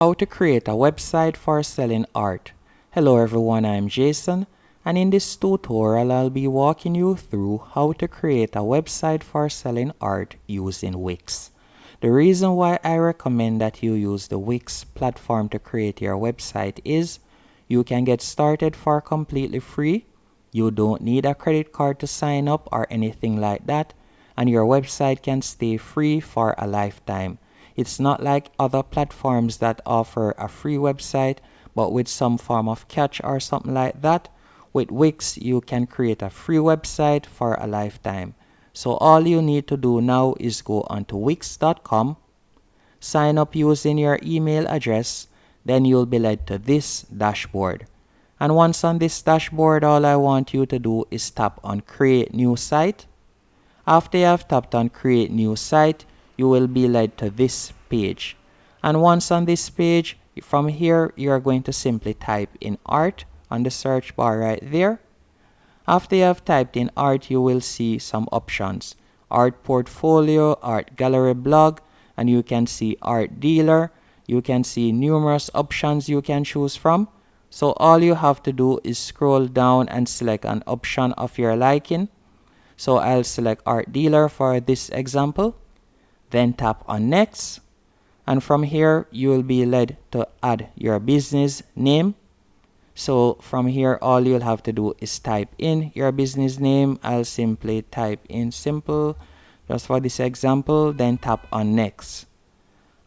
How to create a website for selling art. Hello everyone, I'm Jason, and in this tutorial I'll be walking you through how to create a website for selling art using Wix. The reason why I recommend that you use the Wix platform to create your website is you can get started for completely free. You don't need a credit card to sign up or anything like that, and your website can stay free for a lifetime. It's not like other platforms that offer a free website but with some form of catch or something like that. With Wix, you can create a free website for a lifetime. So all you need to do now is go onto wix.com, sign up using your email address, then you'll be led to this dashboard. And once on this dashboard, all I want you to do is tap on Create New Site. After you have tapped on Create New Site, you will be led to this page. And once on this page, from here, you are going to simply type in art on the search bar right there. After you have typed in art, you will see some options: art portfolio, art gallery blog, and you can see art dealer. You can see numerous options you can choose from. So all you have to do is scroll down and select an option of your liking. So I'll select art dealer for this example, then tap on next, and from here you will be led to add your business name. So from here all you'll have to do is type in your business name. I'll simply type in simple just for this example, then tap on next.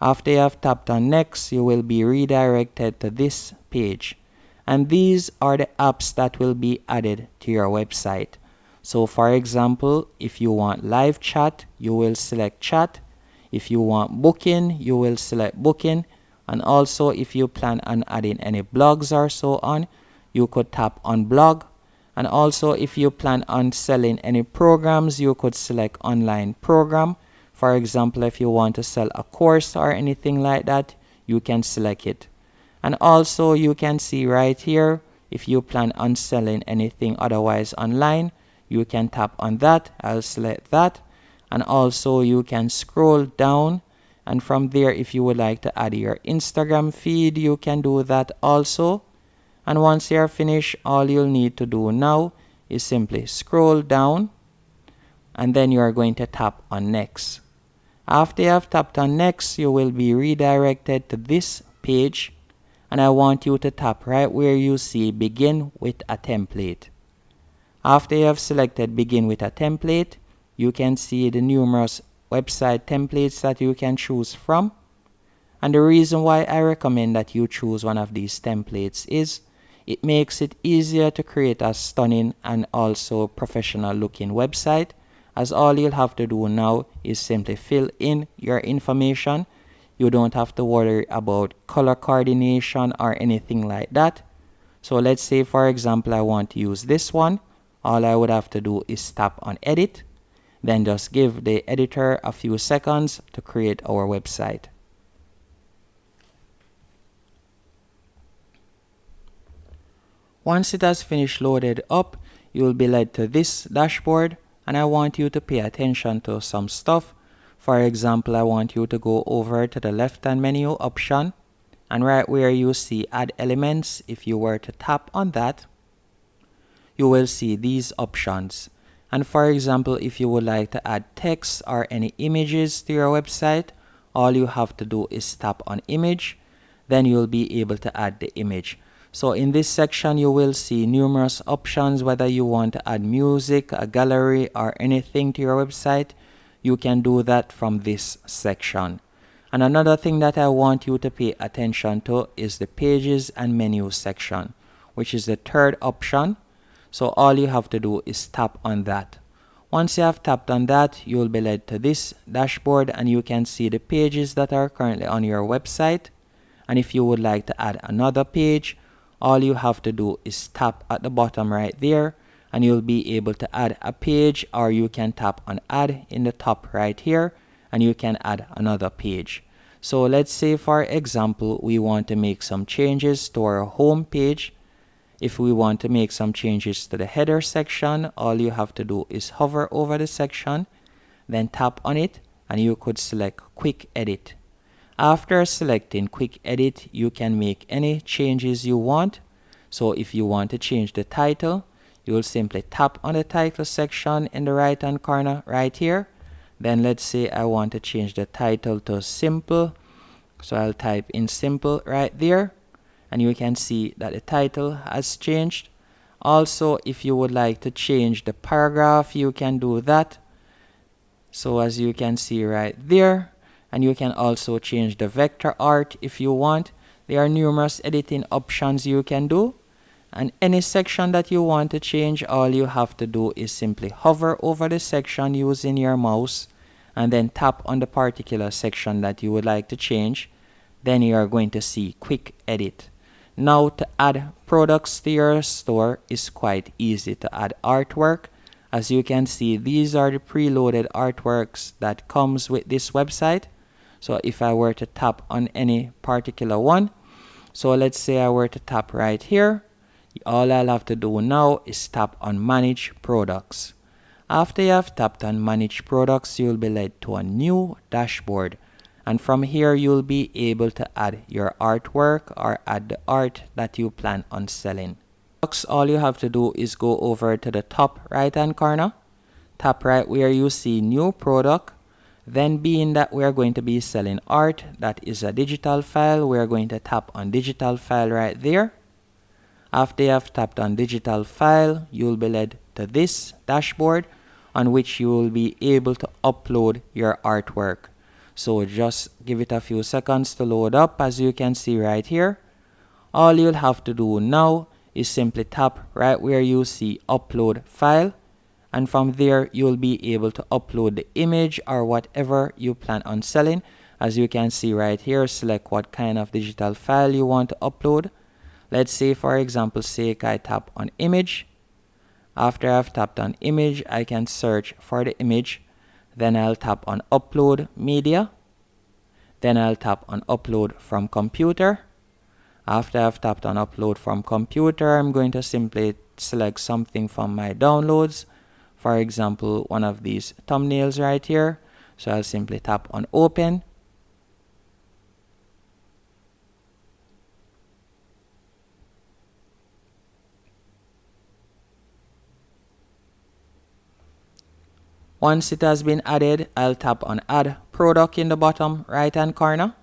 After you have tapped on next, you will be redirected to this page, and these are the apps that will be added to your website. So for example, if you want live chat, you will select chat. If you want booking, you will select booking. And also if you plan on adding any blogs or so on, you could tap on blog. And also if you plan on selling any programs, you could select online program. For example, if you want to sell a course or anything like that, you can select it. And also you can see right here, if you plan on selling anything otherwise online, you can tap on that. I'll select that. And also you can scroll down, and from there if you would like to add your Instagram feed, you can do that also. And once you're finished, all you'll need to do now is simply scroll down, and then you are going to tap on next. After you have tapped on next, you will be redirected to this page, and I want you to tap right where you see begin with a template. After you have selected begin with a template, you can see the numerous website templates that you can choose from. And the reason why I recommend that you choose one of these templates is it makes it easier to create a stunning and also professional looking website, as all you'll have to do now is simply fill in your information. You don't have to worry about color coordination or anything like that. So let's say for example I want to use this one. All I would have to do is tap on edit, then just give the editor a few seconds to create our website. Once it has finished loaded up, you will be led to this dashboard, and I want you to pay attention to some stuff. For example, I want you to go over to the left hand menu option, and right where you see add elements, if you were to tap on that, you will see these options. And for example, if you would like to add text or any images to your website, all you have to do is tap on image, then you'll be able to add the image. So in this section, you will see numerous options. Whether you want to add music, a gallery, or anything to your website, you can do that from this section. And another thing that I want you to pay attention to is the pages and menu section, which is the third option. So all you have to do is tap on that. Once you have tapped on that, you will be led to this dashboard, and you can see the pages that are currently on your website. And if you would like to add another page, all you have to do is tap at the bottom right there, and you'll be able to add a page, or you can tap on add in the top right here, and you can add another page. So let's say for example we want to make some changes to our home page. If we want to make some changes to the header section, all you have to do is hover over the section, then tap on it, and you could select quick edit. After selecting quick edit, you can make any changes you want. So if you want to change the title, you will simply tap on the title section in the right hand corner right here. Then let's say I want to change the title to simple. So I'll type in simple right there, and you can see that the title has changed. Also, if you would like to change the paragraph, you can do that. So as you can see right there, and you can also change the vector art if you want. There are numerous editing options you can do. And any section that you want to change, all you have to do is simply hover over the section using your mouse and then tap on the particular section that you would like to change. Then you are going to see quick edit. Now to add products to your store is quite easy. To add artwork, as you can see, these are the preloaded artworks that comes with this website. So if I were to tap on any particular one, so let's say I were to tap right here, all I'll have to do now is tap on manage products. After you have tapped on manage products, you'll be led to a new dashboard. And from here, you'll be able to add your artwork or add the art that you plan on selling. All you have to do is go over to the top right hand corner, tap right where you see new product. Then being that we are going to be selling art, that is a digital file, we are going to tap on digital file right there. After you have tapped on digital file, you will be led to this dashboard on which you will be able to upload your artwork. So just give it a few seconds to load up. As you can see right here, all you'll have to do now is simply tap right where you see upload file, and from there you'll be able to upload the image or whatever you plan on selling. As you can see right here, select what kind of digital file you want to upload. Let's say for example sake I tap on image. After I've tapped on image, I can search for the image. Then I'll tap on upload media. Then I'll tap on upload from computer. After I've tapped on upload from computer, I'm going to simply select something from my downloads. For example, one of these thumbnails right here. So I'll simply tap on open. Once it has been added, I'll tap on add product in the bottom right hand corner.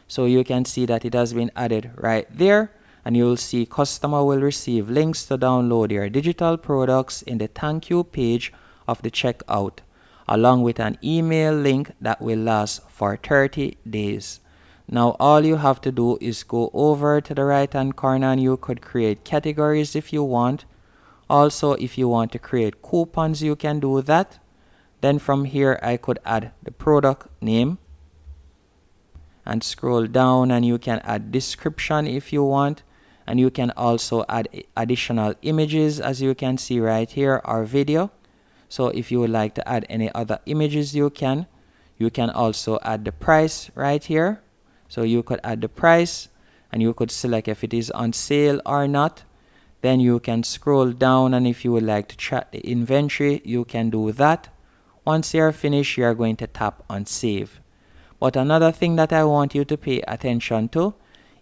So you can see that it has been added right there, and you'll see customer will receive links to download your digital products in the thank you page of the checkout, along with an email link that will last for 30 days. Now all you have to do is go over to the right hand corner and you could create categories if you want. Also, if you want to create coupons, you can do that. Then from here, I could add the product name and scroll down, and you can add description if you want. And you can also add additional images, as you can see right here, or video. So if you would like to add any other images, you can. You can also add the price right here. So you could add the price and you could select if it is on sale or not. Then you can scroll down, and if you would like to track the inventory, you can do that. Once you're finished, you're going to tap on save. But another thing that I want you to pay attention to,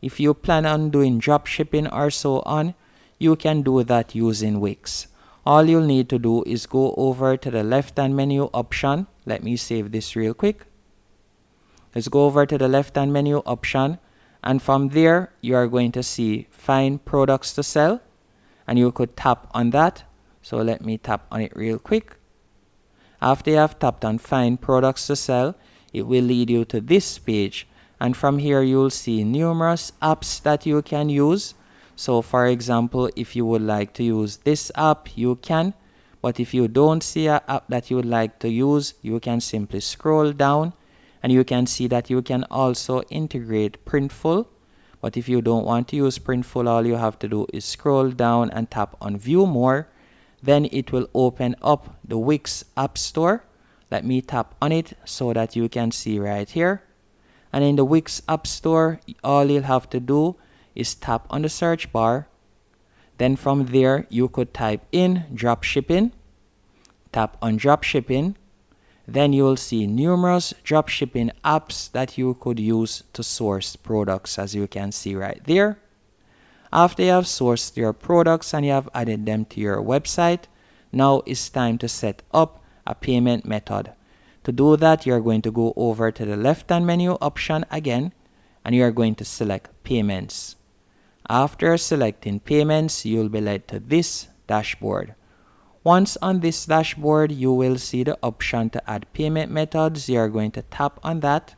if you plan on doing drop shipping or so on, you can do that using Wix. All you'll need to do is go over to the left hand menu option. Let me save this real quick. Let's go over to the left hand menu option, and from there you are going to see find products to sell. And you could tap on that. So let me tap on it real quick. After you have tapped on find products to sell, it will lead you to this page. And from here, you'll see numerous apps that you can use. So for example, if you would like to use this app, you can. But if you don't see an app that you would like to use, you can simply scroll down. And you can see that you can also integrate Printful. But if you don't want to use Printful, all you have to do is scroll down and tap on View More. Then it will open up the Wix App Store. Let me tap on it so that you can see right here. And in the Wix App Store, all you'll have to do is tap on the search bar. Then from there, you could type in drop shipping. Tap on drop shipping. Then you will see numerous dropshipping apps that you could use to source products, as you can see right there. After you have sourced your products and you have added them to your website, now it's time to set up a payment method. To do that, you're going to go over to the left-hand menu option again, and you're going to select Payments. After selecting Payments, you'll be led to this dashboard. Once on this dashboard, you will see the option to add payment methods. You're going to tap on that.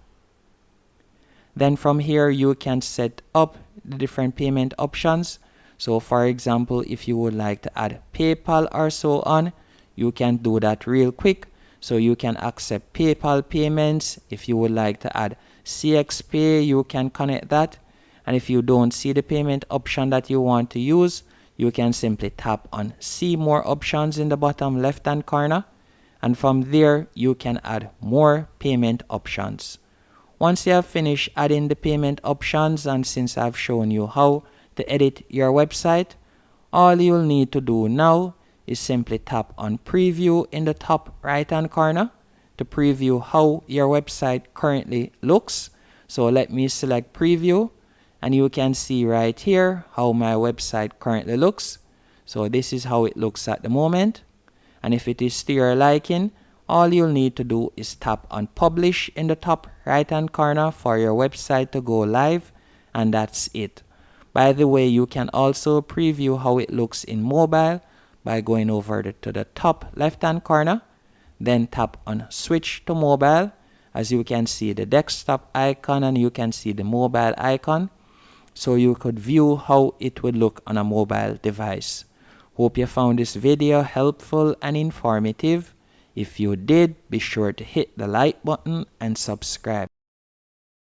Then from here, you can set up the different payment options. So for example, if you would like to add PayPal or so on, you can do that real quick. So you can accept PayPal payments. If you would like to add CXPay, you can connect that. And if you don't see the payment option that you want to use, you can simply tap on See More Options in the bottom left-hand corner. And from there, you can add more payment options. Once you have finished adding the payment options, and since I've shown you how to edit your website, all you'll need to do now is simply tap on Preview in the top right-hand corner to preview how your website currently looks. So let me select Preview, and you can see right here how my website currently looks. So this is how it looks at the moment. And if it is to your liking, all you'll need to do is tap on Publish in the top right-hand corner for your website to go live, and that's it. By the way, you can also preview how it looks in mobile by going over to the top left-hand corner, then tap on Switch to Mobile. As you can see the desktop icon and you can see the mobile icon. So you could view how it would look on a mobile device. Hope you found this video helpful and informative. If you did, be sure to hit the like button and subscribe.